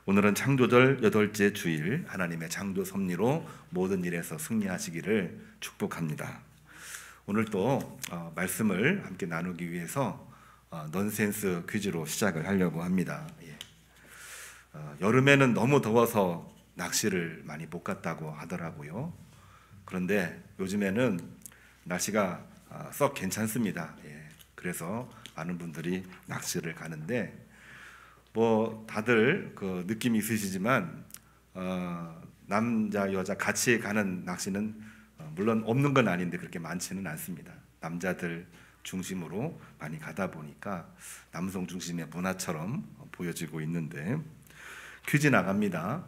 오늘은 창조절 8째 주일, 하나님의 창조 섭리로 모든 일에서 승리하시기를 축복합니다. 오늘 또 말씀을 함께 나누기 위해서 넌센스 퀴즈로 시작을 하려고 합니다. 여름에는 너무 더워서 낚시를 많이 못 갔다고 하더라고요. 그런데 요즘에는 날씨가 썩 괜찮습니다. 그래서 많은 분들이 낚시를 가는데 다들 그 느낌이 있으시지만 남자 여자 같이 가는 낚시는 물론 없는 건 아닌데 그렇게 많지는 않습니다. 남자들 중심으로 많이 가다 보니까 남성 중심의 문화처럼 보여지고 있는데 퀴즈 나갑니다.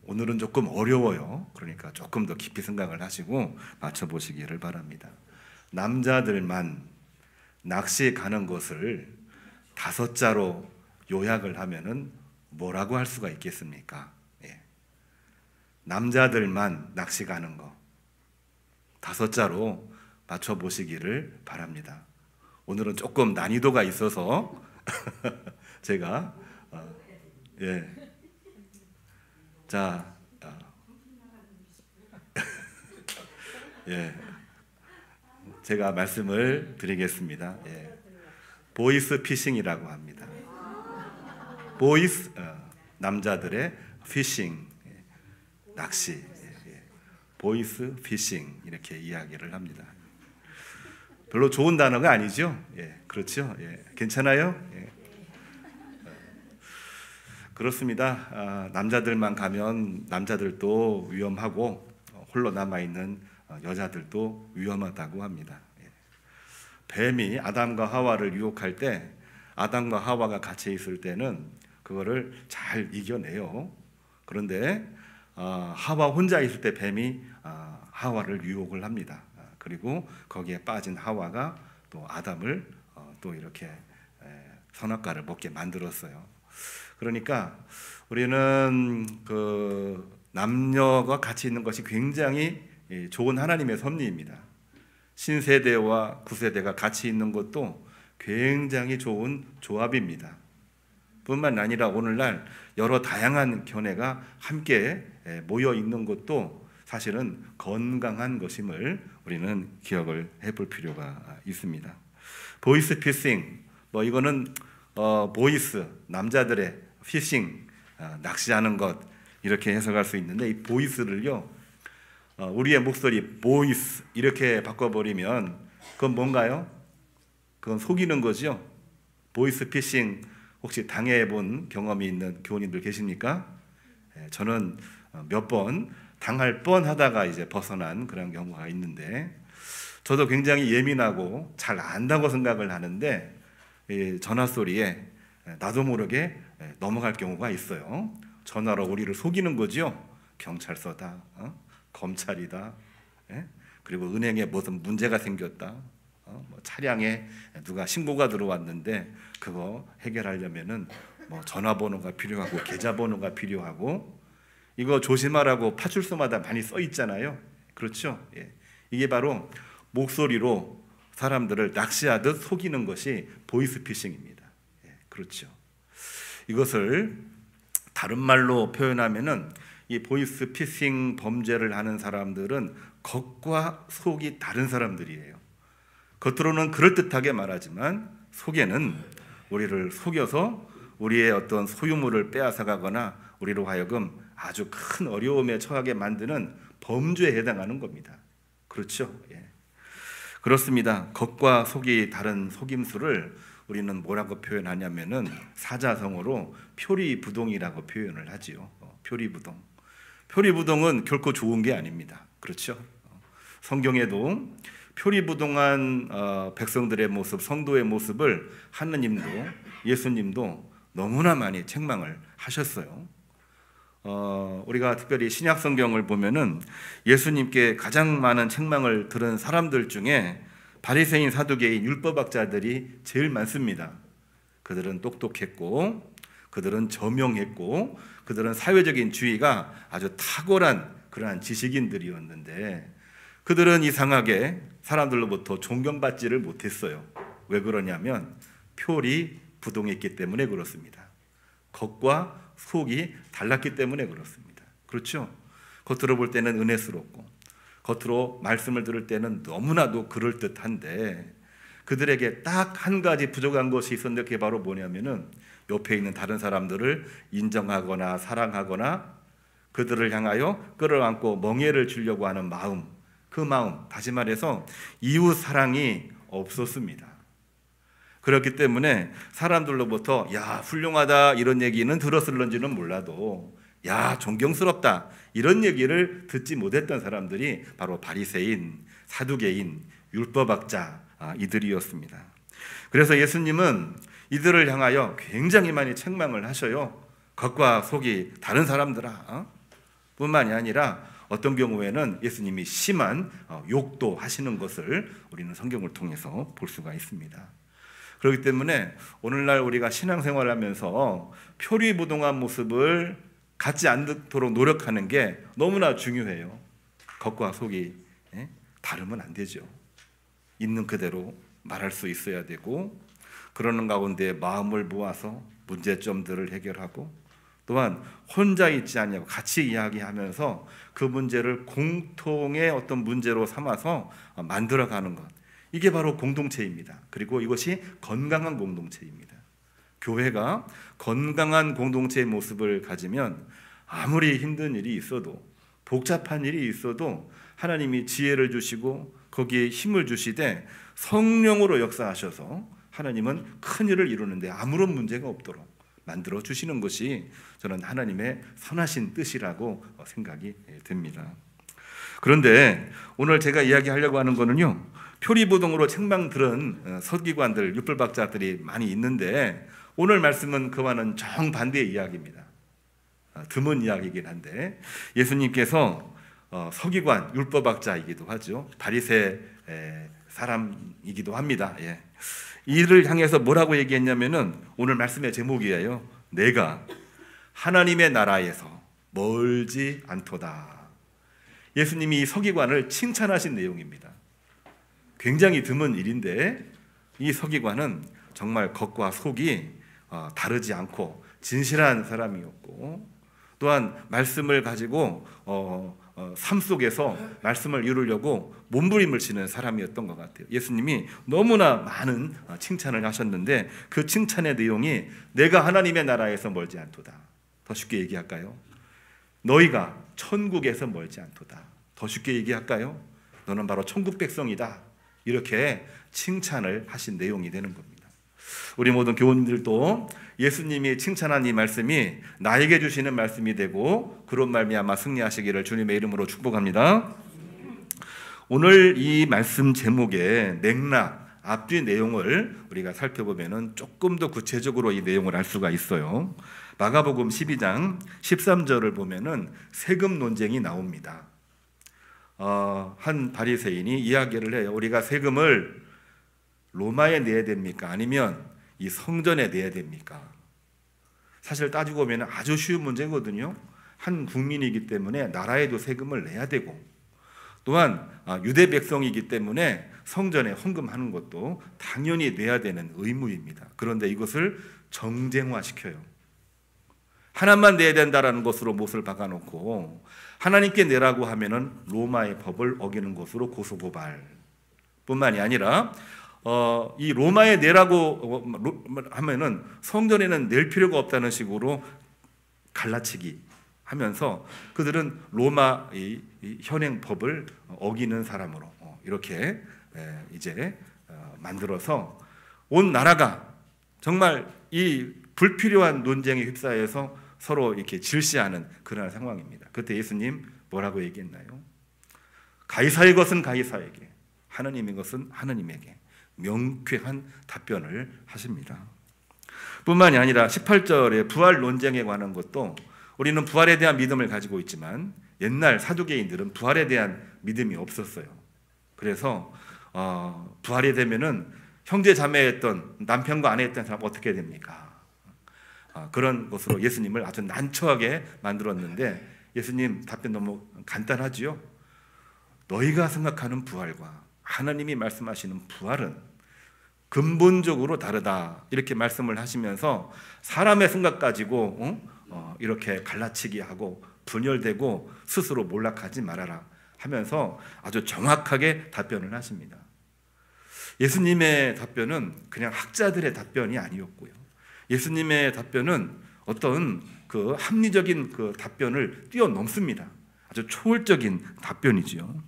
오늘은 조금 어려워요. 그러니까 조금 더 깊이 생각을 하시고 맞춰보시기를 바랍니다. 남자들만 낚시 가는 것을 5자로 요약을 하면은 뭐라고 할 수가 있겠습니까? 남자들만 낚시 가는 거 5자로 맞춰보시기를 바랍니다. 오늘은 조금 난이도가 있어서 제가 제가 말씀을 드리겠습니다. 보이스 피싱이라고 합니다. 보이스 남자들의 피싱 낚시, 보이스 피싱 이렇게 이야기를 합니다. 별로 좋은 단어가 아니죠? 그렇죠? 괜찮아요? 그렇습니다. 남자들만 가면 남자들도 위험하고 홀로 남아있는 여자들도 위험하다고 합니다. 뱀이 아담과 하와를 유혹할 때 아담과 하와가 같이 있을 때는 그거를 잘 이겨내요. 그런데 하와 혼자 있을 때 뱀이 하와를 유혹을 합니다. 그리고 거기에 빠진 하와가 또 아담을 또 이렇게 선악과를 먹게 만들었어요. 그러니까 우리는 그 남녀가 같이 있는 것이 굉장히 좋은 하나님의 섭리입니다. 신세대와 구세대가 같이 있는 것도 굉장히 좋은 조합입니다. 뿐만 아니라 오늘날 여러 다양한 견해가 함께 모여 있는 것도 사실은 건강한 것임을 우리는 기억을 해볼 필요가 있습니다. 보이스 피싱, 이거는 보이스 남자들의 피싱 낚시하는 것 이렇게 해석할 수 있는데 이 보이스를요 우리의 목소리 보이스 이렇게 바꿔버리면 그건 뭔가요? 그건 속이는 거죠. 보이스 피싱 혹시 당해본 경험이 있는 교우님들 계십니까? 저는 몇 번 당할 뻔하다가 이제 벗어난 그런 경우가 있는데 저도 굉장히 예민하고 잘 안다고 생각을 하는데 전화 소리에 나도 모르게 넘어갈 경우가 있어요. 전화로 우리를 속이는 거죠. 경찰서다, 검찰이다, 그리고 은행에 무슨 문제가 생겼다, 차량에 누가 신고가 들어왔는데 그거 해결하려면은 전화번호가 필요하고 계좌번호가 필요하고 이거 조심하라고 파출소마다 많이 써 있잖아요. 그렇죠? 이게 바로 목소리로 사람들을 낚시하듯 속이는 것이 보이스피싱입니다. 그렇죠. 이것을 다른 말로 표현하면은 이 보이스피싱 범죄를 하는 사람들은 겉과 속이 다른 사람들이에요. 겉으로는 그럴듯하게 말하지만 속에는 우리를 속여서 우리의 어떤 소유물을 빼앗아가거나 우리로 하여금 아주 큰 어려움에 처하게 만드는 범죄에 해당하는 겁니다. 그렇죠? 그렇습니다. 겉과 속이 다른 속임수를 우리는 뭐라고 표현하냐면은 사자성어로 표리부동이라고 표현을 하지요. 표리부동. 표리부동은 결코 좋은 게 아닙니다. 그렇죠? 성경에도 표리부동한 백성들의 모습, 성도의 모습을 하느님도 예수님도 너무나 많이 책망을 하셨어요. 우리가 특별히 신약 성경을 보면은 예수님께 가장 많은 책망을 들은 사람들 중에 바리새인, 사두개인, 율법학자들이 제일 많습니다. 그들은 똑똑했고 그들은 저명했고 그들은 사회적인 지위가 아주 탁월한 그러한 지식인들이었는데 그들은 이상하게 사람들로부터 존경받지를 못했어요. 왜 그러냐면 표리 부동했기 때문에 그렇습니다. 겉과 속이 달랐기 때문에 그렇습니다. 그렇죠? 겉으로 볼 때는 은혜스럽고 겉으로 말씀을 들을 때는 너무나도 그럴듯한데 그들에게 딱 한 가지 부족한 것이 있었는데 그게 바로 뭐냐면은 옆에 있는 다른 사람들을 인정하거나 사랑하거나 그들을 향하여 끌어안고 멍에를 주려고 하는 마음, 그 마음, 다시 말해서 이웃 사랑이 없었습니다. 그렇기 때문에 사람들로부터 야 훌륭하다 이런 얘기는 들었을런지는 몰라도 야 존경스럽다 이런 얘기를 듣지 못했던 사람들이 바로 바리새인, 사두개인, 율법학자 이들이었습니다. 그래서 예수님은 이들을 향하여 굉장히 많이 책망을 하셔요. 겉과 속이 다른 사람들아. 뿐만이 아니라 어떤 경우에는 예수님이 심한 욕도 하시는 것을 우리는 성경을 통해서 볼 수가 있습니다. 그렇기 때문에 오늘날 우리가 신앙생활을 하면서 표리부동한 모습을 갖지 않도록 노력하는 게 너무나 중요해요. 겉과 속이 다르면 안 되죠. 있는 그대로 말할 수 있어야 되고 그러는 가운데 마음을 모아서 문제점들을 해결하고 또한 혼자 있지 않냐고 같이 이야기하면서 그 문제를 공통의 어떤 문제로 삼아서 만들어가는 것, 이게 바로 공동체입니다. 그리고 이것이 건강한 공동체입니다. 교회가 건강한 공동체의 모습을 가지면 아무리 힘든 일이 있어도 복잡한 일이 있어도 하나님이 지혜를 주시고 거기에 힘을 주시되 성령으로 역사하셔서 하나님은 큰 일을 이루는데 아무런 문제가 없도록 만들어 주시는 것이 저는 하나님의 선하신 뜻이라고 생각이 듭니다. 그런데 오늘 제가 이야기하려고 하는 거는요, 표리부동으로 책망 들은 서기관들, 율법학자들이 많이 있는데 오늘 말씀은 그와는 정반대의 이야기입니다. 드문 이야기이긴 한데 예수님께서 서기관, 율법학자이기도 하죠. 바리새 사람이기도 합니다. 예. 이를 향해서 뭐라고 얘기했냐면은 오늘 말씀의 제목이에요. 내가 하나님의 나라에서 멀지 않도다. 예수님이 이 서기관을 칭찬하신 내용입니다. 굉장히 드문 일인데 이 서기관은 정말 겉과 속이 다르지 않고 진실한 사람이었고 또한 말씀을 가지고 삶 속에서 말씀을 이루려고 몸부림을 치는 사람이었던 것 같아요. 예수님이 너무나 많은 칭찬을 하셨는데 그 칭찬의 내용이 내가 하나님의 나라에서 멀지 않도다. 더 쉽게 얘기할까요? 너희가 천국에서 멀지 않도다. 더 쉽게 얘기할까요? 너는 바로 천국 백성이다. 이렇게 칭찬을 하신 내용이 되는 겁니다. 우리 모든 교우님들도 예수님이 칭찬한 이 말씀이 나에게 주시는 말씀이 되고 그런 말미암아 승리하시기를 주님의 이름으로 축복합니다. 오늘 이 말씀 제목의 맥락, 앞뒤 내용을 우리가 살펴보면 조금 더 구체적으로 이 내용을 알 수가 있어요. 마가복음 12장 13절을 보면 세금 논쟁이 나옵니다. 한 바리새인이 이야기를 해요. 우리가 세금을 로마에 내야 됩니까? 아니면 이 성전에 내야 됩니까? 사실 따지고 보면 아주 쉬운 문제거든요. 한 국민이기 때문에 나라에도 세금을 내야 되고 또한 유대 백성이기 때문에 성전에 헌금하는 것도 당연히 내야 되는 의무입니다. 그런데 이것을 정쟁화시켜요. 하나만 내야 된다라는 것으로 못을 박아놓고 하나님께 내라고 하면은 로마의 법을 어기는 것으로 고소고발 뿐만이 아니라 이 로마에 내라고 하면은 성전에는 낼 필요가 없다는 식으로 갈라치기 하면서 그들은 로마 이 현행법을 어기는 사람으로 이렇게 이제 만들어서 온 나라가 정말 이 불필요한 논쟁에 휩싸여서 서로 이렇게 질시하는 그런 상황입니다. 그때 예수님 뭐라고 얘기했나요? 가이사의 것은 가이사에게, 하나님의 것은 하나님에게 명쾌한 답변을 하십니다. 뿐만이 아니라 18절에 부활 논쟁에 관한 것도 우리는 부활에 대한 믿음을 가지고 있지만 옛날 사두개인들은 부활에 대한 믿음이 없었어요. 그래서 부활이 되면은 형제 자매였던 남편과 아내였던 사람 어떻게 됩니까? 그런 것으로 예수님을 아주 난처하게 만들었는데 예수님 답변 너무 간단하지요. 너희가 생각하는 부활과 하나님이 말씀하시는 부활은 근본적으로 다르다 이렇게 말씀을 하시면서 사람의 생각 가지고 이렇게 갈라치기 하고 분열되고 스스로 몰락하지 말아라 하면서 아주 정확하게 답변을 하십니다. 예수님의 답변은 그냥 학자들의 답변이 아니었고요. 예수님의 답변은 어떤 그 합리적인 그 답변을 뛰어넘습니다. 아주 초월적인 답변이지요.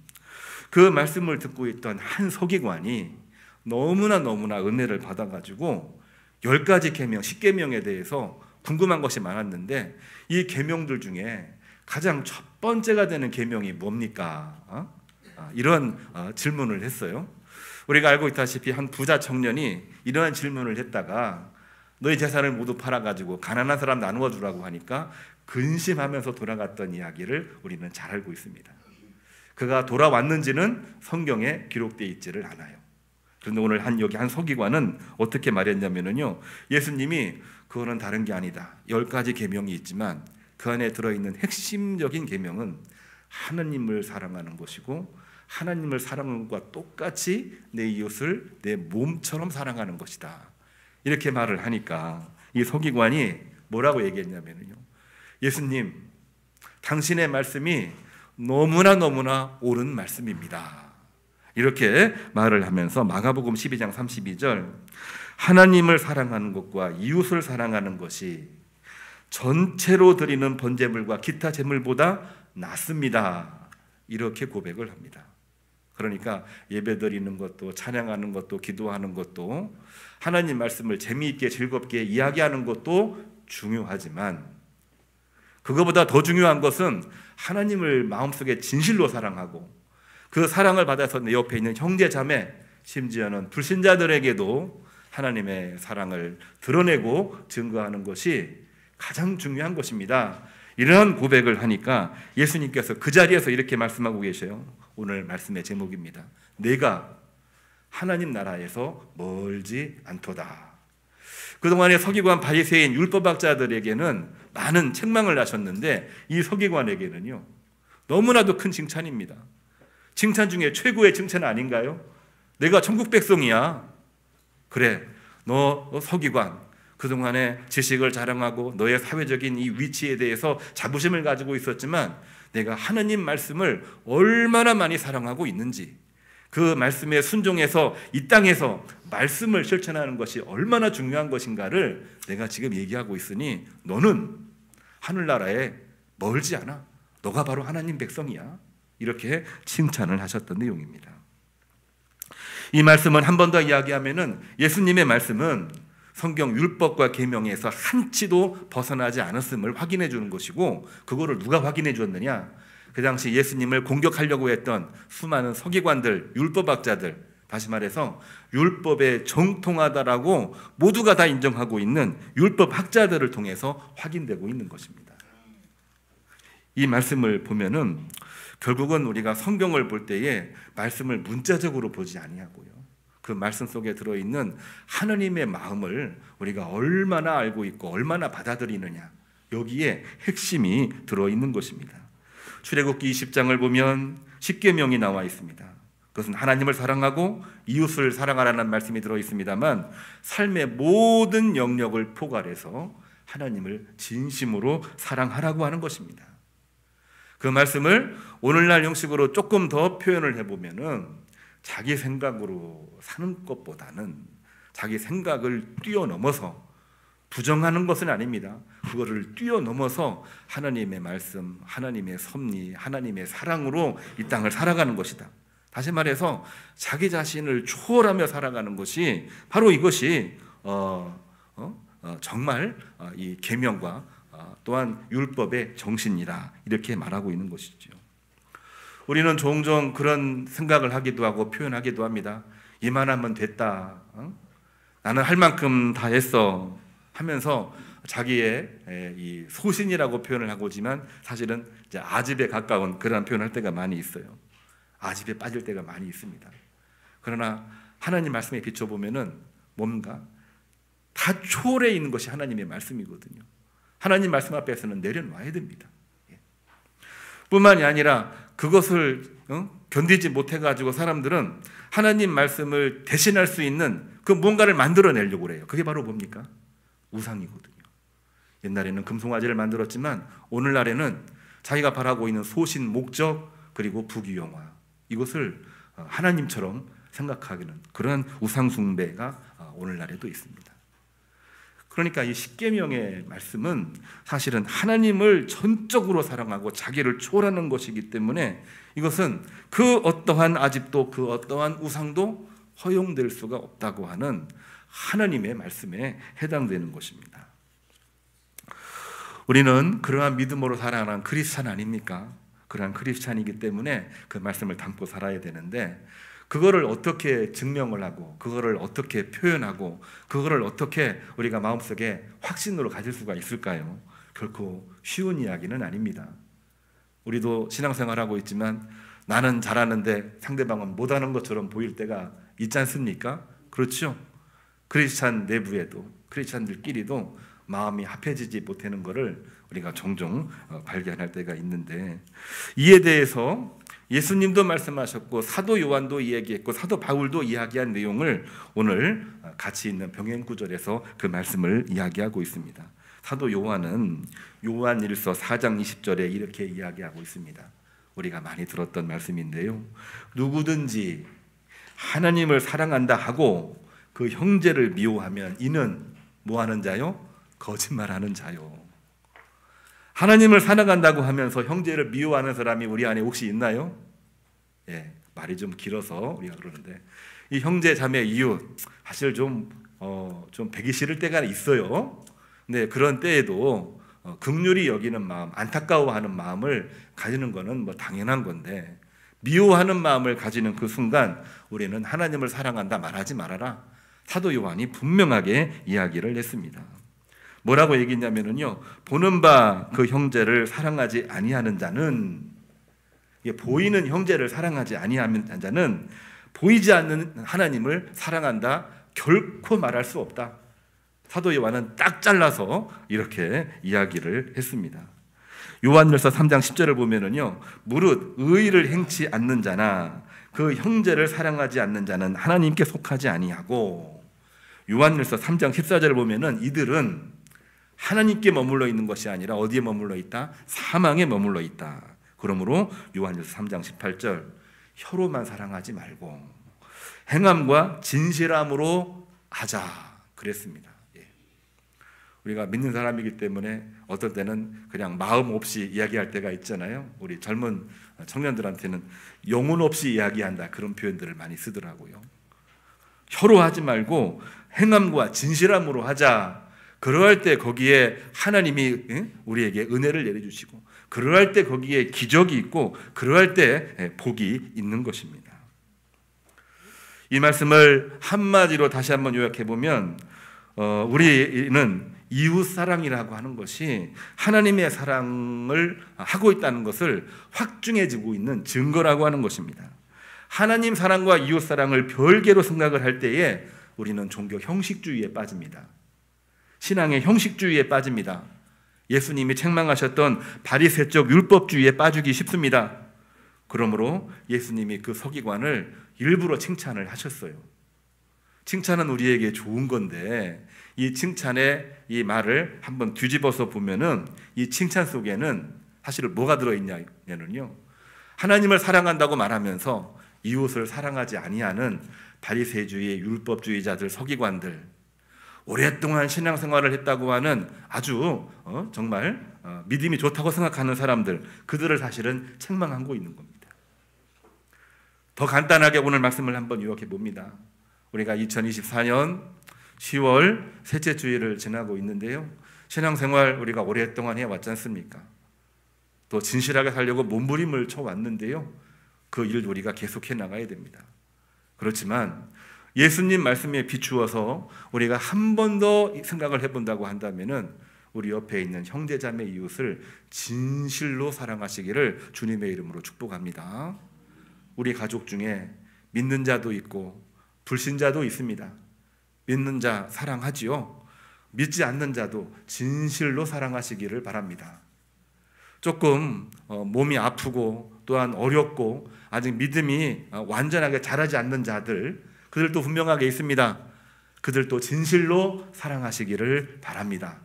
그 말씀을 듣고 있던 한 서기관이 너무나 은혜를 받아가지고 10가지 계명, 10계명에 대해서 궁금한 것이 많았는데 이 계명들 중에 가장 첫 번째가 되는 계명이 뭡니까? 이런 질문을 했어요. 우리가 알고 있다시피 한 부자 청년이 이러한 질문을 했다가 너희 재산을 모두 팔아가지고 가난한 사람 나누어 주라고 하니까 근심하면서 돌아갔던 이야기를 우리는 잘 알고 있습니다. 그가 돌아왔는지는 성경에 기록되어 있지를 않아요. 그런데 오늘 여기 한 서기관은 어떻게 말했냐면요, 예수님이 그거는 다른 게 아니다. 10가지 계명이 있지만 그 안에 들어있는 핵심적인 계명은 하나님을 사랑하는 것이고 하나님을 사랑하는 것과 똑같이 내 이웃을 내 몸처럼 사랑하는 것이다. 이렇게 말을 하니까 이 서기관이 뭐라고 얘기했냐면요, 예수님, 당신의 말씀이 너무나 옳은 말씀입니다. 이렇게 말을 하면서 마가복음 12장 32절, 하나님을 사랑하는 것과 이웃을 사랑하는 것이 전체로 드리는 번제물과 기타 제물보다 낫습니다. 이렇게 고백을 합니다. 그러니까 예배 드리는 것도, 찬양하는 것도, 기도하는 것도, 하나님 말씀을 재미있게 즐겁게 이야기하는 것도 중요하지만 그거보다 더 중요한 것은 하나님을 마음속에 진실로 사랑하고 그 사랑을 받아서 내 옆에 있는 형제 자매, 심지어는 불신자들에게도 하나님의 사랑을 드러내고 증거하는 것이 가장 중요한 것입니다. 이런 고백을 하니까 예수님께서 그 자리에서 이렇게 말씀하고 계셔요. 오늘 말씀의 제목입니다. 내가 하나님 나라에서 멀지 않도다. 그동안의 서기관 바리새인 율법학자들에게는 많은 책망을 하셨는데 이 서기관에게는요, 너무나도 큰 칭찬입니다. 칭찬 중에 최고의 칭찬 아닌가요? 내가 천국 백성이야. 그래, 너 서기관, 그동안에 지식을 자랑하고 너의 사회적인 이 위치에 대해서 자부심을 가지고 있었지만 내가 하나님 말씀을 얼마나 많이 사랑하고 있는지, 그 말씀에 순종해서 이 땅에서 말씀을 실천하는 것이 얼마나 중요한 것인가를 내가 지금 얘기하고 있으니 너는 하늘나라에 멀지 않아. 너가 바로 하나님 백성이야. 이렇게 칭찬을 하셨던 내용입니다. 이 말씀은 한 번 더 이야기하면은 예수님의 말씀은 성경 율법과 계명에서 한치도 벗어나지 않았음을 확인해 주는 것이고, 그거를 누가 확인해 주었느냐? 그 당시 예수님을 공격하려고 했던 수많은 서기관들, 율법학자들, 다시 말해서 율법에 정통하다라고 모두가 다 인정하고 있는 율법학자들을 통해서 확인되고 있는 것입니다. 이 말씀을 보면은 결국은 우리가 성경을 볼 때에 말씀을 문자적으로 보지 아니하고요, 그 말씀 속에 들어있는 하나님의 마음을 우리가 얼마나 알고 있고 얼마나 받아들이느냐, 여기에 핵심이 들어있는 것입니다. 출애굽기 20장을 보면 10계명이 나와 있습니다. 그것은 하나님을 사랑하고 이웃을 사랑하라는 말씀이 들어있습니다만 삶의 모든 영역을 포괄해서 하나님을 진심으로 사랑하라고 하는 것입니다. 그 말씀을 오늘날 형식으로 조금 더 표현을 해보면은 자기 생각으로 사는 것보다는 자기 생각을 뛰어넘어서, 부정하는 것은 아닙니다, 그거를 뛰어넘어서 하나님의 말씀, 하나님의 섭리, 하나님의 사랑으로 이 땅을 살아가는 것이다. 다시 말해서 자기 자신을 초월하며 살아가는 것이 바로 이것이 정말 이 계명과 또한 율법의 정신이라 이렇게 말하고 있는 것이죠. 우리는 종종 그런 생각을 하기도 하고 표현하기도 합니다. 이만하면 됐다, 나는 할 만큼 다 했어 하면서 자기의 이 소신이라고 표현을 하고지만 사실은 이제 아집에 가까운 그런 표현을 할 때가 많이 있어요. 아집에 빠질 때가 많이 있습니다. 그러나 하나님 말씀에 비춰보면은 뭔가 다 초월해 있는 것이 하나님의 말씀이거든요. 하나님 말씀 앞에서는 내려놔야 됩니다. 뿐만이 아니라 그것을 견디지 못해가지고 사람들은 하나님 말씀을 대신할 수 있는 그 뭔가를 만들어내려고 그래요. 그게 바로 뭡니까? 우상이거든요. 옛날에는 금송아지를 만들었지만 오늘날에는 자기가 바라고 있는 소신, 목적, 그리고 부귀영화, 이것을 하나님처럼 생각하기는 그런 우상 숭배가 오늘날에도 있습니다. 그러니까 이 십계명의 말씀은 사실은 하나님을 전적으로 사랑하고 자기를 초월하는 것이기 때문에 이것은 그 어떠한 아집도 그 어떠한 우상도 허용될 수가 없다고 하는 하나님의 말씀에 해당되는 것입니다. 우리는 그러한 믿음으로 살아가는 크리스찬 아닙니까? 그러한 크리스찬이기 때문에 그 말씀을 담고 살아야 되는데, 그거를 어떻게 증명을 하고 그거를 어떻게 표현하고 그거를 어떻게 우리가 마음속에 확신으로 가질 수가 있을까요? 결코 쉬운 이야기는 아닙니다. 우리도 신앙생활하고 있지만 나는 잘하는데 상대방은 못하는 것처럼 보일 때가 있지 않습니까? 그렇죠? 크리스찬 내부에도, 크리스찬들끼리도 마음이 합해지지 못하는 것을 우리가 종종 발견할 때가 있는데, 이에 대해서 예수님도 말씀하셨고 사도 요한도 이야기했고 사도 바울도 이야기한 내용을 오늘 같이 있는 병행구절에서 그 말씀을 이야기하고 있습니다. 사도 요한은 요한일서 4장 20절에 이렇게 이야기하고 있습니다. 우리가 많이 들었던 말씀인데요, 누구든지 하나님을 사랑한다 하고 그 형제를 미워하면 이는 뭐하는 자요? 거짓말하는 자요. 하나님을 사랑한다고 하면서 형제를 미워하는 사람이 우리 안에 혹시 있나요? 예, 말이 좀 길어서 우리가 그러는데, 이 형제 자매 이웃 사실 좀 배기 싫을 때가 있어요. 근데 그런 때에도 긍휼히 여기는 마음, 안타까워하는 마음을 가지는 것은 뭐 당연한 건데, 미워하는 마음을 가지는 그 순간 우리는 하나님을 사랑한다 말하지 말아라. 사도 요한이 분명하게 이야기를 했습니다. 뭐라고 얘기했냐면요, 보는 바 그 형제를 사랑하지 아니하는 자는, 보이는 형제를 사랑하지 아니하는 자는 보이지 않는 하나님을 사랑한다 결코 말할 수 없다. 사도 요한은 딱 잘라서 이렇게 이야기를 했습니다. 요한일서 3장 10절을 보면은요, 무릇 의의를 행치 않는 자나 그 형제를 사랑하지 않는 자는 하나님께 속하지 아니하고, 요한일서 3장 14절을 보면은 이들은 하나님께 머물러 있는 것이 아니라 어디에 머물러 있다? 사망에 머물러 있다. 그러므로 요한일서 3장 18절, 혀로만 사랑하지 말고 행함과 진실함으로 하자 그랬습니다. 우리가 믿는 사람이기 때문에 어떨 때는 그냥 마음 없이 이야기할 때가 있잖아요. 우리 젊은 청년들한테는 영혼 없이 이야기한다, 그런 표현들을 많이 쓰더라고요. 혀로 하지 말고 행함과 진실함으로 하자. 그러할 때 거기에 하나님이 우리에게 은혜를 내려주시고, 그러할 때 거기에 기적이 있고, 그러할 때 복이 있는 것입니다. 이 말씀을 한마디로 다시 한번 요약해 보면, 우리는 이웃사랑이라고 하는 것이 하나님의 사랑을 하고 있다는 것을 확증해지고 있는 증거라고 하는 것입니다. 하나님 사랑과 이웃사랑을 별개로 생각을 할 때에 우리는 종교 형식주의에 빠집니다. 신앙의 형식주의에 빠집니다. 예수님이 책망하셨던 바리새적 율법주의에 빠지기 쉽습니다. 그러므로 예수님이 그 서기관을 일부러 칭찬을 하셨어요. 칭찬은 우리에게 좋은 건데, 이 칭찬의 이 말을 한번 뒤집어서 보면은 이 칭찬 속에는 사실 뭐가 들어있냐면요, 하나님을 사랑한다고 말하면서 이웃을 사랑하지 아니하는 바리새주의 율법주의자들, 서기관들, 오랫동안 신앙생활을 했다고 하는 아주 정말 믿음이 좋다고 생각하는 사람들, 그들을 사실은 책망하고 있는 겁니다. 더 간단하게 오늘 말씀을 한번 요약해 봅니다. 우리가 2024년 10월 셋째 주일을 지나고 있는데요, 신앙생활 우리가 오랫동안 해왔지 않습니까? 또 진실하게 살려고 몸부림을 쳐왔는데요, 그 일을 우리가 계속해 나가야 됩니다. 그렇지만 예수님 말씀에 비추어서 우리가 한 번 더 생각을 해본다고 한다면은 우리 옆에 있는 형제자매 이웃을 진실로 사랑하시기를 주님의 이름으로 축복합니다. 우리 가족 중에 믿는 자도 있고 불신자도 있습니다. 믿는 자 사랑하지요. 믿지 않는 자도 진실로 사랑하시기를 바랍니다. 조금 몸이 아프고 또한 어렵고 아직 믿음이 완전하게 자라지 않는 자들, 그들도 분명하게 있습니다. 그들도 진실로 사랑하시기를 바랍니다.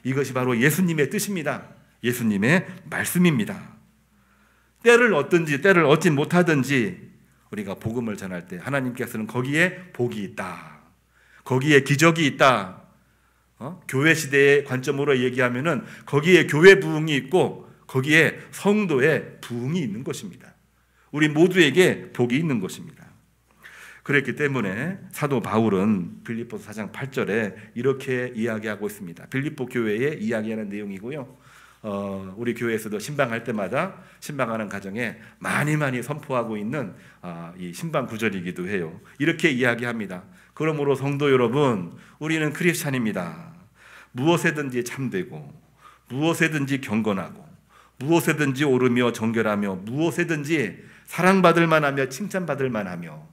이것이 바로 예수님의 뜻입니다. 예수님의 말씀입니다. 때를 얻든지 때를 얻지 못하든지 우리가 복음을 전할 때 하나님께서는 거기에 복이 있다, 거기에 기적이 있다, 교회 시대의 관점으로 얘기하면은 거기에 교회 부흥이 있고 거기에 성도의 부흥이 있는 것입니다. 우리 모두에게 복이 있는 것입니다. 그랬기 때문에 사도 바울은 빌립보서 4장 8절에 이렇게 이야기하고 있습니다. 빌립보 교회에 이야기하는 내용이고요. 우리 교회에서도 신방할 때마다 신방하는 가정에 많이 선포하고 있는 이 신방 구절이기도 해요. 이렇게 이야기합니다. 그러므로 성도 여러분, 우리는 크리스찬입니다. 무엇에든지 참되고 무엇에든지 경건하고 무엇에든지 오르며 정결하며 무엇에든지 사랑받을 만하며 칭찬받을 만하며,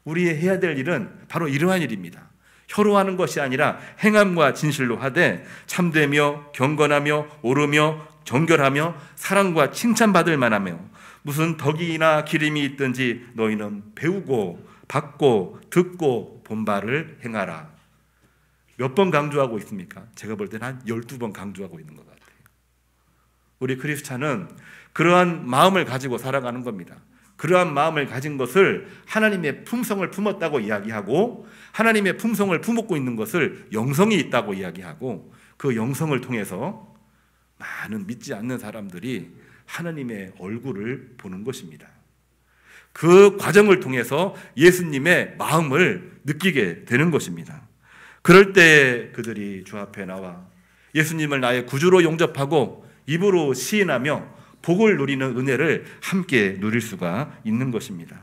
우리 해야 될 일은 바로 이러한 일입니다. 혀로 하는 것이 아니라 행함과 진실로 하되 참되며 경건하며 오르며 정결하며 사랑과 칭찬받을 만하며 무슨 덕이나 기림이 있든지 너희는 배우고 받고 듣고 본 바를 행하라. 몇 번 강조하고 있습니까? 제가 볼 때는 한 12번 강조하고 있는 것 같아요. 우리 크리스찬은 그러한 마음을 가지고 살아가는 겁니다. 그러한 마음을 가진 것을 하나님의 품성을 품었다고 이야기하고, 하나님의 품성을 품고 있는 것을 영성이 있다고 이야기하고, 그 영성을 통해서 많은 믿지 않는 사람들이 하나님의 얼굴을 보는 것입니다. 그 과정을 통해서 예수님의 마음을 느끼게 되는 것입니다. 그럴 때 그들이 주 앞에 나와 예수님을 나의 구주로 용접하고 입으로 시인하며 복을 누리는 은혜를 함께 누릴 수가 있는 것입니다.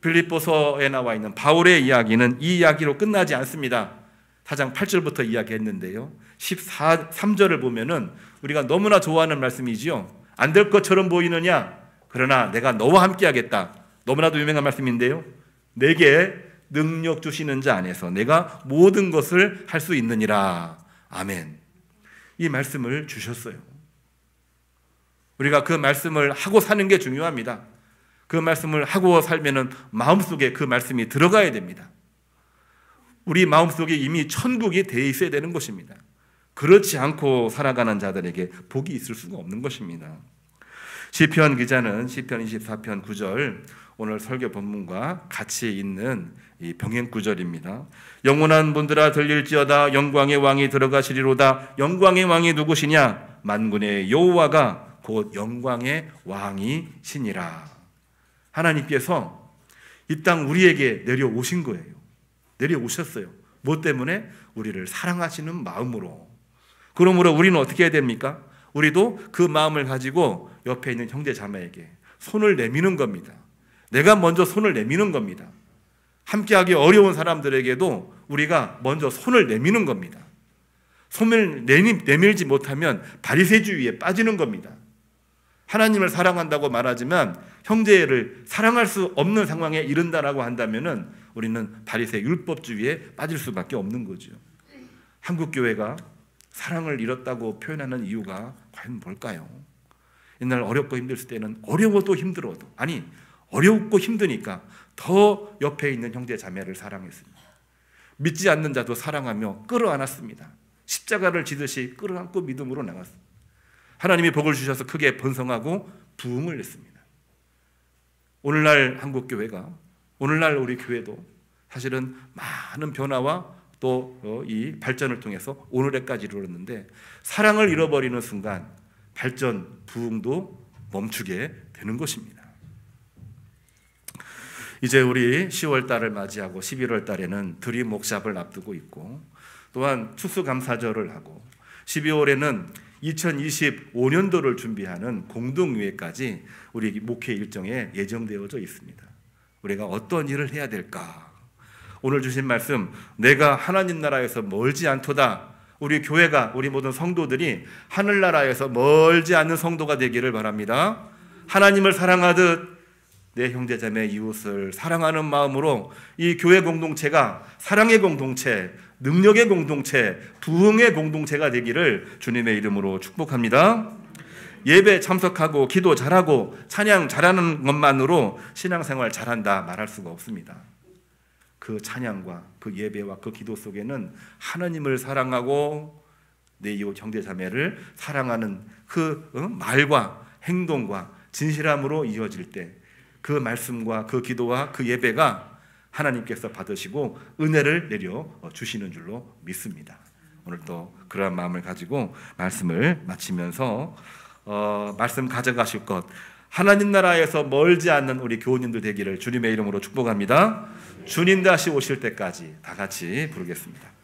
빌립보서에 나와 있는 바울의 이야기는 이 이야기로 끝나지 않습니다. 4장 8절부터 이야기했는데요, 13절을 보면은 우리가 너무나 좋아하는 말씀이지요. 안 될 것처럼 보이느냐? 그러나 내가 너와 함께 하겠다. 너무나도 유명한 말씀인데요, 내게 능력 주시는 자 안에서 내가 모든 것을 할 수 있느니라. 아멘. 이 말씀을 주셨어요. 우리가 그 말씀을 하고 사는 게 중요합니다. 그 말씀을 하고 살면은 마음속에 그 말씀이 들어가야 됩니다. 우리 마음속에 이미 천국이 돼 있어야 되는 것입니다. 그렇지 않고 살아가는 자들에게 복이 있을 수가 없는 것입니다. 시편 기자는 시편 24편 9절, 오늘 설교 본문과 같이 있는 이 병행 구절입니다. 영원한 분들아 들릴지어다 영광의 왕이 들어가시리로다. 영광의 왕이 누구시냐? 만군의 여호와가 곧 영광의 왕이시니라. 하나님께서 이 땅 우리에게 내려오신 거예요. 내려오셨어요. 뭐 때문에? 우리를 사랑하시는 마음으로. 그러므로 우리는 어떻게 해야 됩니까? 우리도 그 마음을 가지고 옆에 있는 형제 자매에게 손을 내미는 겁니다. 내가 먼저 손을 내미는 겁니다. 함께하기 어려운 사람들에게도 우리가 먼저 손을 내미는 겁니다. 손을 내밀지 못하면 바리새주의에 빠지는 겁니다. 하나님을 사랑한다고 말하지만 형제를 사랑할 수 없는 상황에 이른다라고 한다면은 우리는 바리새 율법주의에 빠질 수밖에 없는 거죠. 한국 교회가 사랑을 잃었다고 표현하는 이유가 과연 뭘까요? 옛날 어렵고 힘들 때는 어려워도 힘들어도, 아니 어렵고 힘드니까 더 옆에 있는 형제 자매를 사랑했습니다. 믿지 않는 자도 사랑하며 끌어안았습니다. 십자가를 지듯이 끌어안고 믿음으로 나갔습니다. 하나님이 복을 주셔서 크게 번성하고 부흥을 냈습니다. 오늘날 한국교회가, 오늘날 우리 교회도 사실은 많은 변화와 또 이 발전을 통해서 오늘에까지 이르렀는데, 사랑을 잃어버리는 순간 발전, 부흥도 멈추게 되는 것입니다. 이제 우리 10월 달을 맞이하고 11월 달에는 드림 목샵을 앞두고 있고, 또한 추수감사절을 하고 12월에는 2025년도를 준비하는 공동유회까지 우리 목회 일정에 예정되어져 있습니다. 우리가 어떤 일을 해야 될까? 오늘 주신 말씀, 내가 하나님 나라에서 멀지 않도다. 우리 교회가, 우리 모든 성도들이 하늘나라에서 멀지 않는 성도가 되기를 바랍니다. 하나님을 사랑하듯 내 형제자매 이웃을 사랑하는 마음으로 이 교회 공동체가 사랑의 공동체, 능력의 공동체, 부흥의 공동체가 되기를 주님의 이름으로 축복합니다. 예배 참석하고 기도 잘하고 찬양 잘하는 것만으로 신앙생활 잘한다 말할 수가 없습니다. 그 찬양과 그 예배와 그 기도 속에는 하나님을 사랑하고 내 이웃 형제 자매를 사랑하는 그 말과 행동과 진실함으로 이어질 때 그 말씀과 그 기도와 그 예배가 하나님께서 받으시고 은혜를 내려 주시는 줄로 믿습니다. 오늘 또 그러한 마음을 가지고 말씀을 마치면서 말씀 가져가실 것, 하나님 나라에서 멀지 않는 우리 교우님들 되기를 주님의 이름으로 축복합니다. 주님 다시 오실 때까지 다 같이 부르겠습니다.